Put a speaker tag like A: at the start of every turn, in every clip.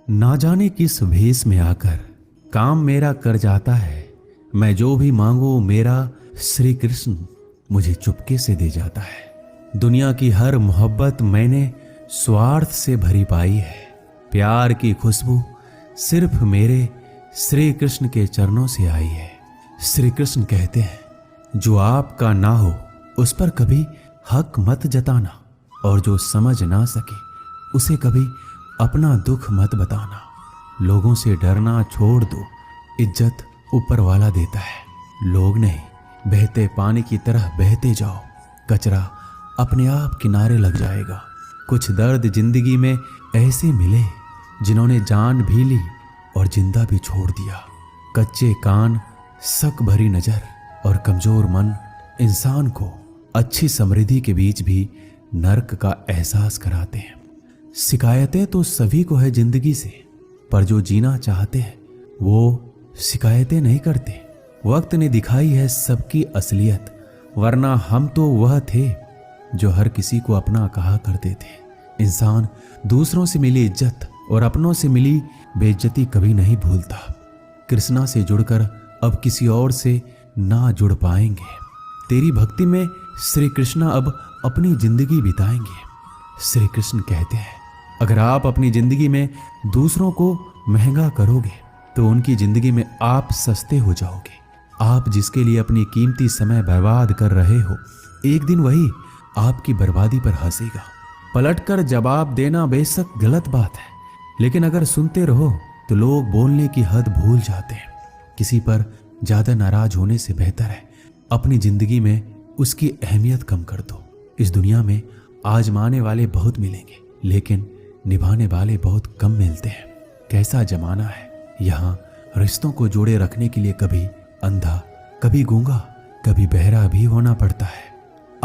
A: ना जाने किस भेष में आकर काम मेरा कर जाता है। मैं जो भी मांगू मेरा श्री कृष्ण मुझे चुपके से दे जाता है। दुनिया की हर मोहब्बत मैंने स्वार्थ से भरी पाई है। प्यार की खुशबू सिर्फ मेरे श्री कृष्ण के चरणों से आई है। श्री कृष्ण कहते हैं, जो आपका ना हो उस पर कभी हक मत जताना, और जो समझ ना सके उसे कभी अपना दुख मत बताना। लोगों से डरना छोड़ दो, इज्जत ऊपर वाला देता है, लोग नहीं। बहते पानी की तरह बहते जाओ, कचरा अपने आप किनारे लग जाएगा। कुछ दर्द जिंदगी में ऐसे मिले जिन्होंने जान भी ली और जिंदा भी छोड़ दिया। कच्चे कान, शक भरी नजर और कमजोर मन इंसान को अच्छी समृद्धि के बीच भी नर्क का एहसास कराते हैं। शिकायतें तो सभी को है जिंदगी से, पर जो जीना चाहते हैं वो शिकायतें नहीं करते। वक्त ने दिखाई है सबकी असलियत, वरना हम तो वह थे जो हर किसी को अपना कहा करते थे। इंसान दूसरों से मिली इज्जत और अपनों से मिली बेइज्जती कभी नहीं भूलता। कृष्णा से जुड़कर अब किसी और से ना जुड़ पाएंगे। तेरी भक्ति में श्री कृष्णा अब अपनी जिंदगी बिताएंगे। श्री कृष्ण कहते हैं, अगर आप अपनी जिंदगी में दूसरों को महंगा करोगे तो उनकी जिंदगी में आप सस्ते हो जाओगे। आप जिसके लिए अपनी कीमती समय बर्बाद कर रहे हो, एक दिन वही आपकी बर्बादी पर हंसेगा। पलटकर जवाब देना बेशक गलत बात है, लेकिन अगर सुनते रहो तो लोग बोलने की हद भूल जाते हैं। किसी पर ज्यादा नाराज होने से बेहतर है अपनी जिंदगी में उसकी अहमियत कम कर दो। इस दुनिया में आजमाने वाले बहुत मिलेंगे, लेकिन निभाने वाले बहुत कम मिलते हैं। कैसा जमाना है, यहाँ रिश्तों को जोड़े रखने के लिए कभी अंधा, कभी गूंगा, कभी बहरा भी होना पड़ता है।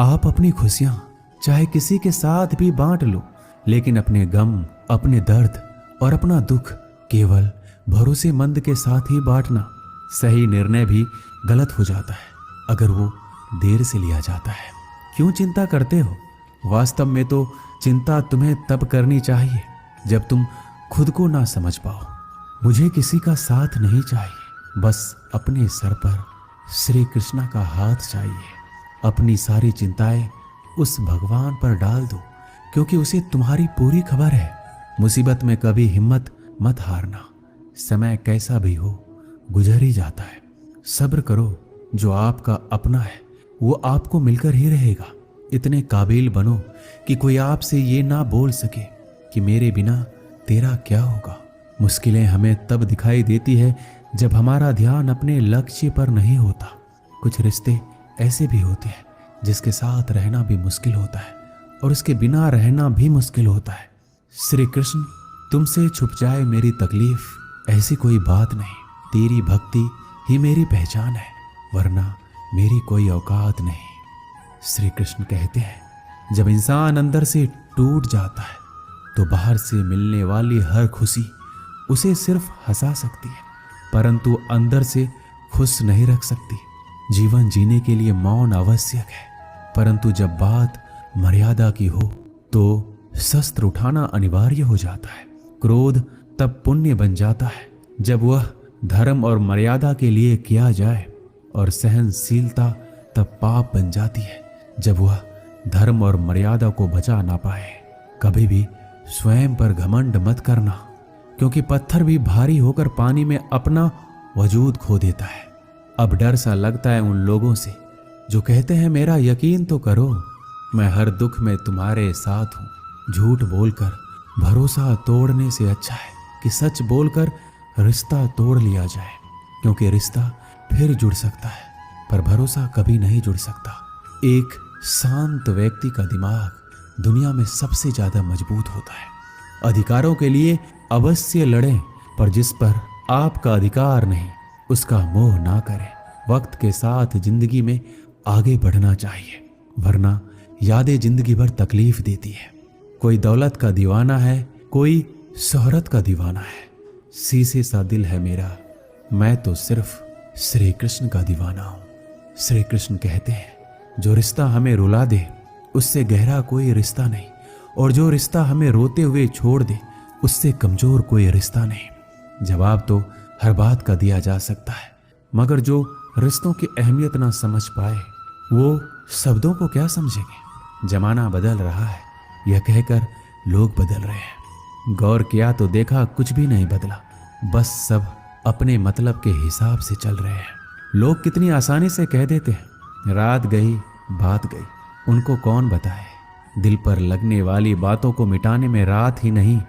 A: आप अपनी खुशियां चाहे किसी के साथ भी बांट लो, लेकिन अपने गम, अपने दर्द और अपना दुख केवल भरोसेमंद के साथ ही बांटना। सही निर्णय भी गलत हो जाता है अगर वो देर से लिया जाता है। क्यों चिंता करते हो? वास्तव में तो चिंता तुम्हें तब करनी चाहिए जब तुम खुद को ना समझ पाओ। मुझे किसी का साथ नहीं चाहिए, बस अपने सर पर श्री कृष्णा का हाथ चाहिए। अपनी सारी चिंताएं उस भगवान पर डाल दो, क्योंकि उसे तुम्हारी पूरी खबर है। मुसीबत में कभी हिम्मत मत हारना। समय कैसा भी हो गुजर ही जाता है। सब्र करो, जो आपका अपना है वो आपको मिलकर ही रहेगा। इतने काबिल बनो कि कोई आपसे ये ना बोल सके कि मेरे बिना तेरा क्या होगा। मुश्किलें हमें तब दिखाई देती है जब हमारा ध्यान अपने लक्ष्य पर नहीं होता। कुछ रिश्ते ऐसे भी होते हैं जिसके साथ रहना भी मुश्किल होता है और उसके बिना रहना भी मुश्किल होता है। श्री कृष्ण, तुमसे छुप जाए मेरी तकलीफ, ऐसी कोई बात नहीं। तेरी भक्ति ही मेरी पहचान है, वरना मेरी कोई औकात नहीं। श्री कृष्ण कहते हैं, जब इंसान अंदर से टूट जाता है तो बाहर से मिलने वाली हर खुशी उसे सिर्फ हंसा सकती है, परंतु अंदर से खुश नहीं रख सकती। जीवन जीने के लिए मौन आवश्यक है, परंतु जब बात मर्यादा की हो तो शस्त्र उठाना अनिवार्य हो जाता है। क्रोध तब पुण्य बन जाता है जब वह धर्म और मर्यादा के लिए किया जाए, और सहनशीलता तब पाप बन जाती है जब वह धर्म और मर्यादा को बचा ना पाए। कभी भी स्वयं पर घमंड मत करना, क्योंकि पत्थर भी भारी होकर पानी में अपना वजूद खो देता है। अब डर सा लगता है उन लोगों से जो कहते हैं, मेरा यकीन तो करो, मैं हर दुख में तुम्हारे साथ हूँ। झूठ बोलकर भरोसा तोड़ने से अच्छा है कि सच बोलकर रिश्ता तोड़ लिया जाए, क्योंकि रिश्ता फिर जुड़ सकता है पर भरोसा कभी नहीं जुड़ सकता। एक शांत व्यक्ति का दिमाग दुनिया में सबसे ज्यादा मजबूत होता है। अधिकारों के लिए अवश्य लड़ें, पर जिस पर आपका अधिकार नहीं उसका मोह ना करें। वक्त के साथ जिंदगी में आगे बढ़ना चाहिए, वरना यादें जिंदगी भर तकलीफ देती है। कोई दौलत का दीवाना है, कोई शोहरत का दीवाना है। शीशे सा दिल है मेरा, मैं तो सिर्फ श्री कृष्ण का दीवाना हूं। श्री कृष्ण कहते हैं, जो रिश्ता हमें रुला दे उससे गहरा कोई रिश्ता नहीं, और जो रिश्ता हमें रोते हुए छोड़ दे उससे कमजोर कोई रिश्ता नहीं। जवाब तो हर बात का दिया जा सकता है, मगर जो रिश्तों की अहमियत ना समझ पाए वो शब्दों को क्या समझेंगे। जमाना बदल रहा है यह कहकर लोग बदल रहे हैं। गौर किया तो देखा कुछ भी नहीं बदला, बस सब अपने मतलब के हिसाब से चल रहे हैं। लोग कितनी आसानी से कह देते हैं रात गई बात गई, उनको कौन बताए। दिल पर लगने वाली बातों को मिटाने में रात ही नहीं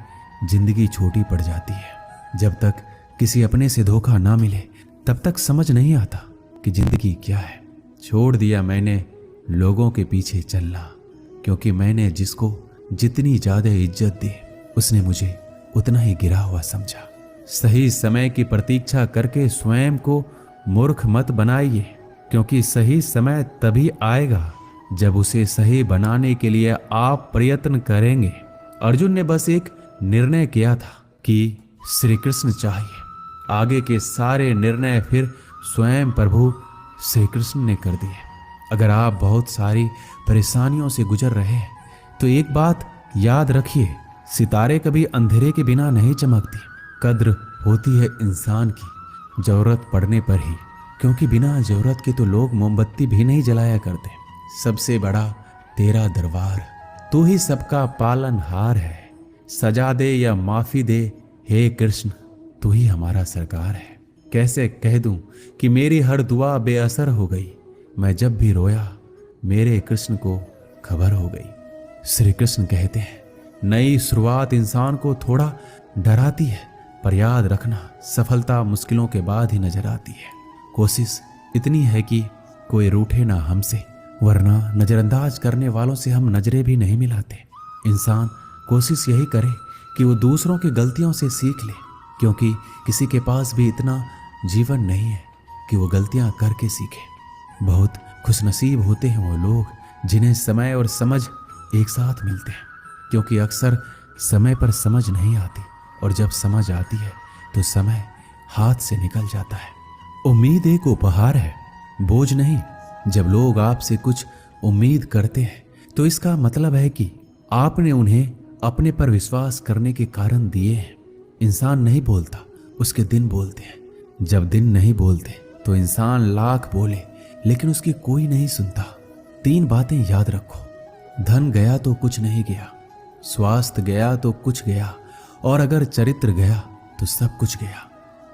A: जिंदगी छोटी पड़ जाती है। जब तक किसी अपने से धोखा ना मिले तब तक समझ नहीं आता कि जिंदगी क्या है। छोड़ दिया मैंने लोगों के पीछे चलना, क्योंकि मैंने जिसको जितनी ज्यादा इज्जत दी उसने मुझे उतना ही गिरा हुआ समझा। सही समय की प्रतीक्षा करके स्वयं को मूर्ख मत बनाइए, क्योंकि सही समय तभी आएगा जब उसे सही बनाने के लिए आप प्रयत्न करेंगे। अर्जुन ने बस एक निर्णय किया था कि श्री कृष्ण चाहिए, आगे के सारे निर्णय फिर स्वयं प्रभु श्री कृष्ण ने कर दिए। अगर आप बहुत सारी परेशानियों से गुजर रहे हैं तो एक बात याद रखिए, सितारे कभी अंधेरे के बिना नहीं चमकती। कद्र होती है इंसान की जरूरत पड़ने पर ही, क्योंकि बिना जरूरत के तो लोग मोमबत्ती भी नहीं जलाया करते। सबसे बड़ा तेरा दरबार, तू ही सबका पालनहार है। सजा दे या माफी दे, हे कृष्ण तू ही हमारा सरकार है। कैसे कह दूं कि मेरी हर दुआ बेअसर हो गई, मैं जब भी रोया मेरे कृष्ण को खबर हो गई। श्री कृष्ण कहते हैं नई शुरुआत इंसान को थोड़ा डराती है, पर याद रखना सफलता मुश्किलों के बाद ही नजर आती है। कोशिश इतनी है कि कोई रूठे ना हमसे, वरना नजरअंदाज करने वालों से हम नजरें भी नहीं मिलाते। इंसान कोशिश यही करे कि वो दूसरों की गलतियों से सीख ले, क्योंकि किसी के पास भी इतना जीवन नहीं है कि वो गलतियां करके सीखे। बहुत खुशनसीब होते हैं वो लोग जिन्हें समय और समझ एक साथ मिलते हैं, क्योंकि अक्सर समय पर समझ नहीं आती और जब समझ आती है तो समय हाथ से निकल जाता है। उम्मीद एक उपहार है, बोझ नहीं। जब लोग आपसे कुछ उम्मीद करते हैं तो इसका मतलब है कि आपने उन्हें अपने पर विश्वास करने के कारण दिए हैं। इंसान नहीं बोलता, उसके दिन बोलते हैं। जब दिन नहीं बोलते तो इंसान लाख बोले लेकिन उसकी कोई नहीं सुनता। 3 बातें याद रखो, धन गया तो कुछ नहीं गया, स्वास्थ्य गया तो कुछ गया, और अगर चरित्र गया तो सब कुछ गया।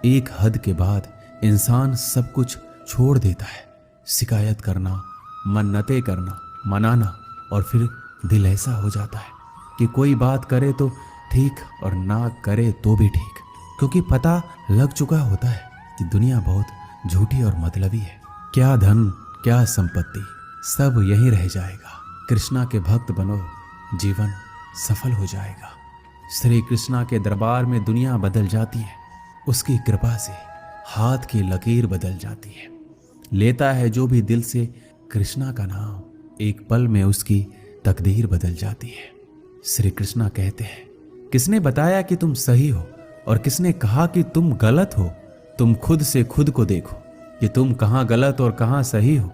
A: एक हद के बाद इंसान सब कुछ छोड़ देता है। शिकायत करना, मन्नतें करना, मनाना, और फिर दिल ऐसा हो जाता है कि कोई बात करे तो ठीक और ना करे तो भी ठीक, क्योंकि पता लग चुका होता है कि दुनिया बहुत झूठी और मतलबी है। क्या धन क्या संपत्ति, सब यहीं रह जाएगा। कृष्णा के भक्त बनो, जीवन सफल हो जाएगा। श्री कृष्णा के दरबार में दुनिया बदल जाती है, उसकी कृपा से हाथ की लकीर बदल जाती है। लेता है जो भी दिल से कृष्णा का नाम, एक पल में उसकी तकदीर बदल जाती है। श्री कृष्णा कहते हैं किसने बताया कि तुम सही हो और किसने कहा कि तुम गलत हो। तुम खुद से खुद को देखो कि तुम कहाँ गलत और कहाँ सही हो।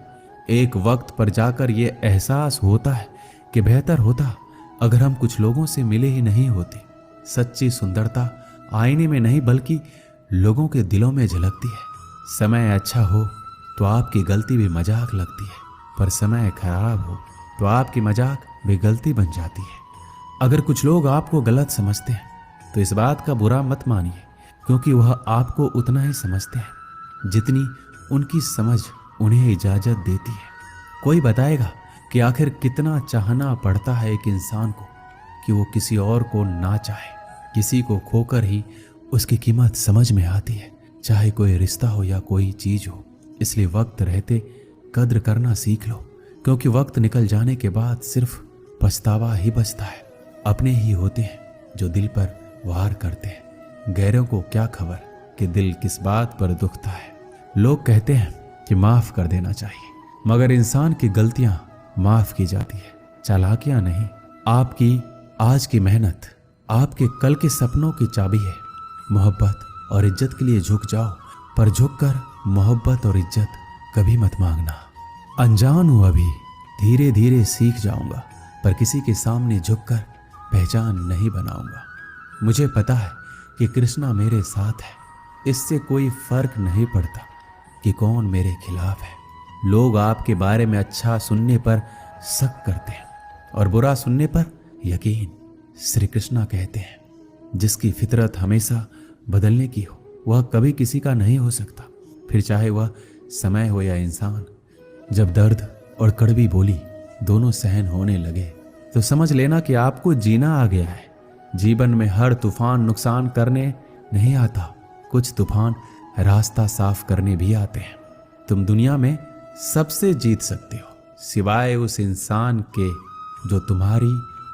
A: एक वक्त पर जाकर ये एहसास होता है कि बेहतर होता अगर हम कुछ लोगों से मिले ही नहीं होते। सच्ची सुंदरता आईने में नहीं बल्कि लोगों के दिलों में झलकती है। समय अच्छा हो तो आपकी गलती भी मजाक लगती है, पर समय खराब हो तो आपकी मजाक भी गलती बन जाती है। अगर कुछ लोग आपको गलत समझते हैं तो इस बात का बुरा मत मानिए, क्योंकि वह आपको उतना ही समझते हैं जितनी उनकी समझ उन्हें इजाजत देती है। कोई बताएगा कि आखिर कितना चाहना पड़ता है एक इंसान को कि वो किसी और को ना चाहे। किसी को खोकर ही उसकी कीमत समझ में आती है, चाहे कोई रिश्ता हो या कोई चीज हो। इसलिए वक्त रहते कद्र करना सीख लो, क्योंकि वक्त निकल जाने के बाद सिर्फ पछतावा ही बचता है। अपने ही होते हैं जो दिल पर वार करते हैं, गैरों को क्या खबर कि दिल किस बात पर दुखता है। लोग कहते हैं कि माफ कर देना चाहिए, मगर इंसान की गलतियां माफ की जाती है, चालाकियां नहीं। आपकी आज की मेहनत आपके कल के सपनों की चाबी है। मोहब्बत और इज्जत के लिए झुक जाओ, पर झुककर मोहब्बत और इज्जत कभी मत मांगना। अनजान हूं अभी, धीरे धीरे सीख जाऊंगा, पर किसी के सामने झुककर पहचान नहीं बनाऊंगा। मुझे पता है कि कृष्णा मेरे साथ है। इससे कोई फर्क नहीं पड़ता कि कौन मेरे खिलाफ है। लोग आपके बारे में अच्छा सुनने पर शक करते हैं और बुरा सुनने पर यकीन। श्री कृष्णा कहते हैं, जिसकी फितरत हमेशा बदलने की हो वह कभी किसी का नहीं हो सकता, फिर चाहे वह समय हो या इंसान। जब दर्द और कड़वी बोली दोनों सहन होने लगे तो समझ लेना कि आपको जीना आ गया है। जीवन में हर तूफान नुकसान करने नहीं आता, कुछ तूफान रास्ता साफ करने भी आते हैं। तुम दुनिया में सबसे जीत सकते हो सिवाय उस इंसान के जो तुम्हारी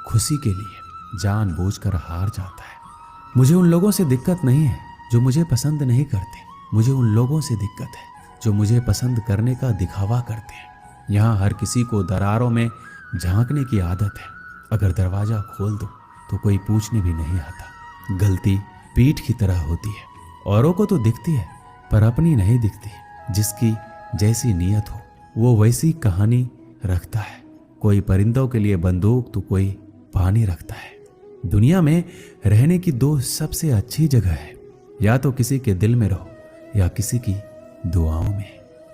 A: खुशी के लिए जानबूझकर हार जाता है। मुझे उन लोगों से दिक्कत नहीं है जो मुझे पसंद नहीं करते, मुझे उन लोगों से दिक्कत है जो मुझे पसंद करने का दिखावा करते हैं। यहाँ हर किसी को दरारों में झांकने की आदत है। अगर दरवाजा खोल दो तो कोई पूछने भी नहीं आता। गलती पीठ की तरह होती है, औरों को तो दिखती है पर अपनी नहीं दिखती। जिसकी जैसी नीयत हो वो वैसी कहानी रखता है। कोई परिंदों के लिए बंदूक तो कोई पानी रखता है। दुनिया में रहने की दो सबसे अच्छी जगह है, या तो किसी के दिल में रहो या किसी की दुआओं में।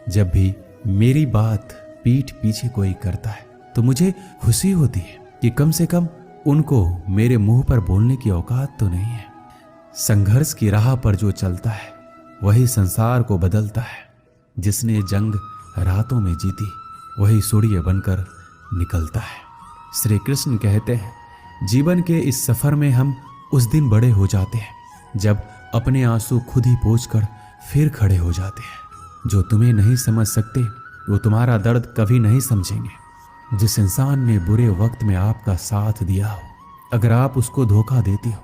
A: जब भी मेरी बात पीठ पीछे कोई करता है तो मुझे खुशी होती है कि कम से कम उनको मेरे मुंह पर बोलने की औकात तो नहीं है। संघर्ष की राह पर जो चलता है वही संसार को बदलता है। जिसने जंग रातों में जीती वही सूर्य बनकर निकलता है। श्री कृष्ण कहते हैं, जीवन के इस सफर में हम उस दिन बड़े हो जाते हैं जब अपने आंसू खुद ही पोंछकर फिर खड़े हो जाते हैं। जो तुम्हें नहीं समझ सकते वो तुम्हारा दर्द कभी नहीं समझेंगे। जिस इंसान ने बुरे वक्त में आपका साथ दिया हो, अगर आप उसको धोखा देती हो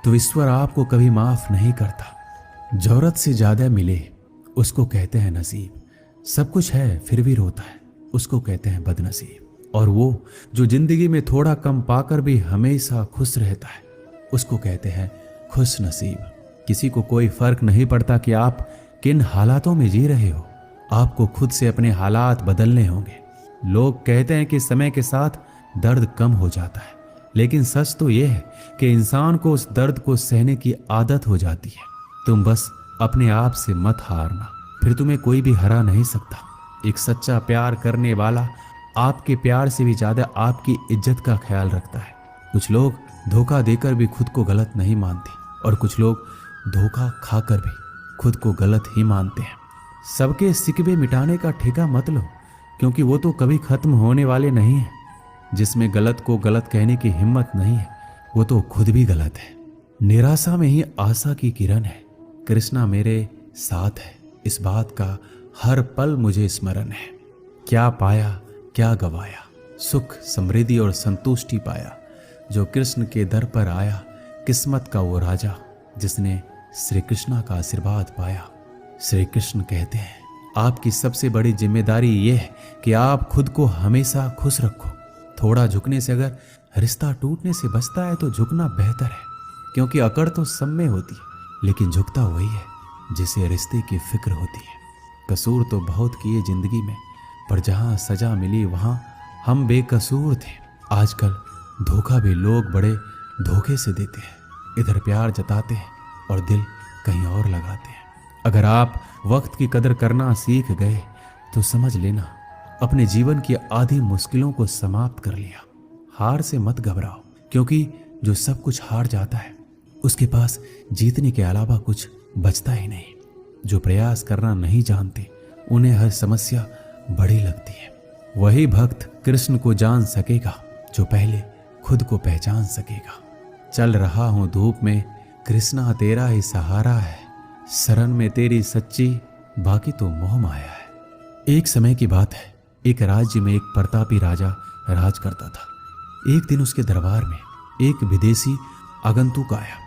A: तो ईश्वर आपको कभी माफ नहीं करता। जरूरत से ज्यादा मिले उसको कहते हैं नसीब। सब कुछ है फिर भी रोता है उसको कहते हैं बदनसीब। और वो जो जिंदगी में थोड़ा कम पाकर भी हमेशा खुश रहता है उसको कहते हैं खुश नसीब। किसी को कोई फर्क नहीं पड़ता कि आप किन हालातों में जी रहे हो, आपको खुद से अपने हालात बदलने होंगे। लोग कहते हैं कि समय के साथ दर्द कम हो जाता है, लेकिन सच तो यह है कि इंसान को उस दर्द को सहने की आदत हो जाती है। तुम बस अपने आप से मत हारना, फिर तुम्हें कोई भी हरा नहीं सकता। एक सच्चा प्यार करने वाला आपके प्यार से भी ज्यादा आपकी इज्जत का ख्याल रखता है। कुछ लोग धोखा देकर भी खुद को गलत नहीं मानते और कुछ लोग धोखा खाकर भी खुद को गलत ही मानते हैं। सबके सिकवे मिटाने का ठेका मत लो, क्योंकि वो तो कभी खत्म होने वाले नहीं है। जिसमें गलत को गलत कहने की हिम्मत नहीं है वो तो खुद भी गलत है। निराशा में ही आशा की किरण है। कृष्णा मेरे साथ है, इस बात का हर पल मुझे स्मरण है। क्या पाया क्या गवाया, सुख समृद्धि और संतुष्टि पाया जो कृष्ण के दर पर आया। किस्मत का वो राजा जिसने श्री कृष्णा का आशीर्वाद पाया। श्री कृष्ण कहते हैं, आपकी सबसे बड़ी जिम्मेदारी ये है कि आप खुद को हमेशा खुश रखो। थोड़ा झुकने से अगर रिश्ता टूटने से बचता है तो झुकना बेहतर है, क्योंकि अकड़ तो सब में होती है लेकिन झुकता वही है जिसे रिश्ते की फिक्र होती है। कसूर तो बहुत किए जिंदगी में, पर जहां सजा मिली वहां हम बेकसूर थे। आजकल धोखा भी लोग बड़े धोखे से देते हैं। इधर प्यार जताते हैं और दिल कहीं और लगाते हैं। अगर आप वक्त की कदर करना सीख गए तो समझ लेना अपने जीवन की आधी मुश्किलों को समाप्त कर लिया। हार से मत घबराओ, क्योंकि जो सब कुछ हार जाता है उसके पास जीतने के अलावा कुछ बचता ही नहीं। जो प्रयास करना नहीं जानते उन्हें हर समस्या बड़ी लगती है। वही भक्त कृष्ण को जान सकेगा जो पहले खुद को पहचान सकेगा। चल रहा हूं धूप में, कृष्णा तेरा ही सहारा है। शरण में तेरी सच्ची, बाकी तो मोह माया है। एक समय की बात है, एक राज्य में एक प्रतापी राजा राज करता था। एक दिन उसके दरबार में एक विदेशी आगंतुक आया।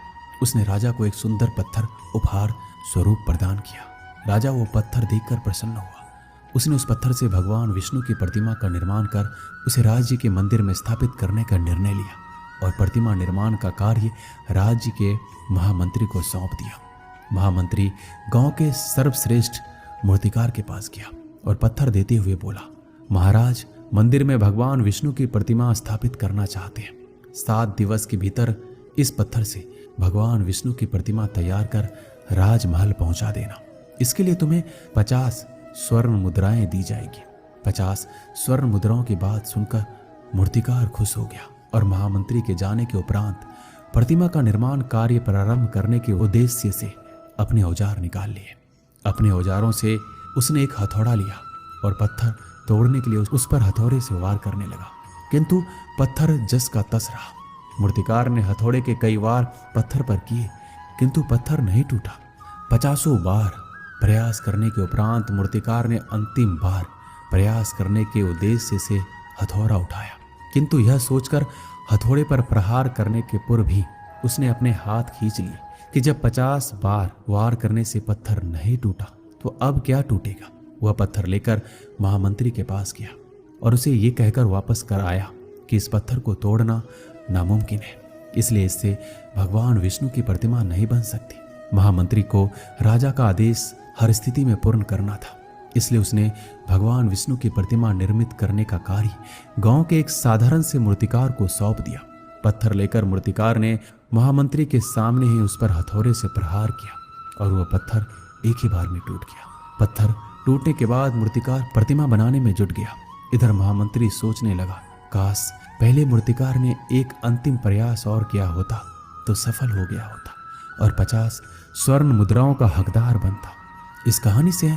A: उसने राजा को एक सुंदर पत्थर उपहार स्वरूप प्रदान किया। राजा वो पत्थर देखकर प्रसन्न हुआ। उसने उस पत्थर से भगवान विष्णु की प्रतिमा का निर्माण कर उसे राज्य के मंदिर में स्थापित करने का निर्णय लिया और प्रतिमा निर्माण का कार्य राज्य के महामंत्री को सौंप दिया। महामंत्री गांव के सर्वश्रेष्ठ मूर्तिकार के पास गया और पत्थर देते हुए बोला, महाराज, मंदिर में भगवान विष्णु की प्रतिमा स्थापित करना चाहते हैं। 7 दिवस के भीतर इस पत्थर से भगवान विष्णु की प्रतिमा तैयार कर राजमहल पहुंचा देना। इसके लिए तुम्हें 50 स्वर्ण मुद्राएं दी जाएगी। 50 स्वर्ण मुद्राओं की बात सुनकर मूर्तिकार खुश हो गया और महामंत्री के जाने के उपरांत प्रतिमा का निर्माण कार्य प्रारंभ करने के उद्देश्य से अपने औजार निकाल लिए। अपने औजारों से उसने एक हथौड़ा लिया और पत्थर तोड़ने के लिए उस पर हथौड़े से वार करने लगा, किंतु पत्थर जस का तस रहा। मूर्तिकार ने हथौड़े के कई वार पत्थर पर किए, किंतु पत्थर नहीं टूटा। 50 बार प्रयास करने के उपरांत मूर्तिकार ने अंतिम बार प्रयास करने के उद्देश्य से हथौड़ा उठाया, किंतु यह सोचकर हथौड़े पर प्रहार करने के पूर्व भी उसने अपने हाथ खींच लिए कि जब 50 बार वार करने से पत्थर नहीं टूटा तो अब क्या टूटेगा। वह पत्थर लेकर महामंत्री के पास गया और उसे ये कहकर वापस कर आया कि इस पत्थर को तोड़ना नामुमकिन है, इसलिए इससे भगवान विष्णु की प्रतिमा नहीं बन सकती। महामंत्री को राजा का आदेश हर स्थिति में पूर्ण करना था, इसलिए उसने भगवान विष्णु की प्रतिमा निर्मित करने का कार्य गांव के एक साधारण से मूर्तिकार को सौंप दिया। पत्थर लेकर मूर्तिकार ने महामंत्री के सामने ही उस पर हथौड़े से प्रहार किया और वह पत्थर एक ही बार में टूट गया। पत्थर टूटने के बाद मूर्तिकार प्रतिमा बनाने में जुट गया। इधर महामंत्री सोचने लगा, काश पहले मूर्तिकार ने एक अंतिम प्रयास और किया होता तो सफल हो गया होता और 50 स्वर्ण मुद्राओं का हकदार बनता। इस कहानी से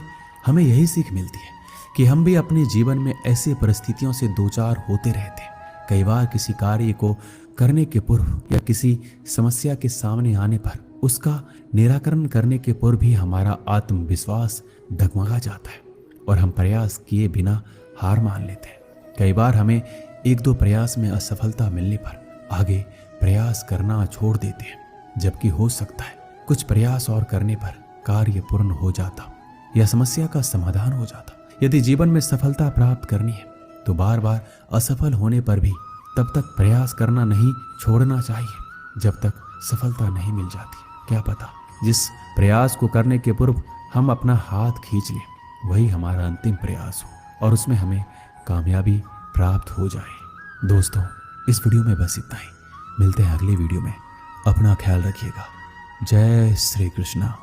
A: हमें यही सीख मिलती है कि हम भी अपने जीवन में ऐसी परिस्थितियों से दो चार होते रहते हैं। कई बार किसी कार्य को करने के पूर्व या किसी समस्या के सामने आने पर उसका निराकरण करने के पूर्व भी हमारा आत्मविश्वास डगमगा जाता है और हम प्रयास किए बिना हार मान लेते हैं। कई बार हमें 1-2 प्रयास में असफलता मिलने पर आगे प्रयास करना छोड़ देते हैं, जबकि हो सकता है कुछ प्रयास और करने पर कार्य पूर्ण हो जाता या समस्या का समाधान हो जाता। यदि जीवन में सफलता प्राप्त करनी है तो बार बार असफल होने पर भी तब तक प्रयास करना नहीं छोड़ना चाहिए जब तक सफलता नहीं मिल जाती। क्या पता जिस प्रयास को करने के पूर्व हम अपना हाथ खींच लें वही हमारा अंतिम प्रयास हो और उसमें हमें कामयाबी प्राप्त हो जाए। दोस्तों, इस वीडियो में बस इतना ही। मिलते हैं अगले वीडियो में। अपना ख्याल रखिएगा। जय श्री कृष्णा।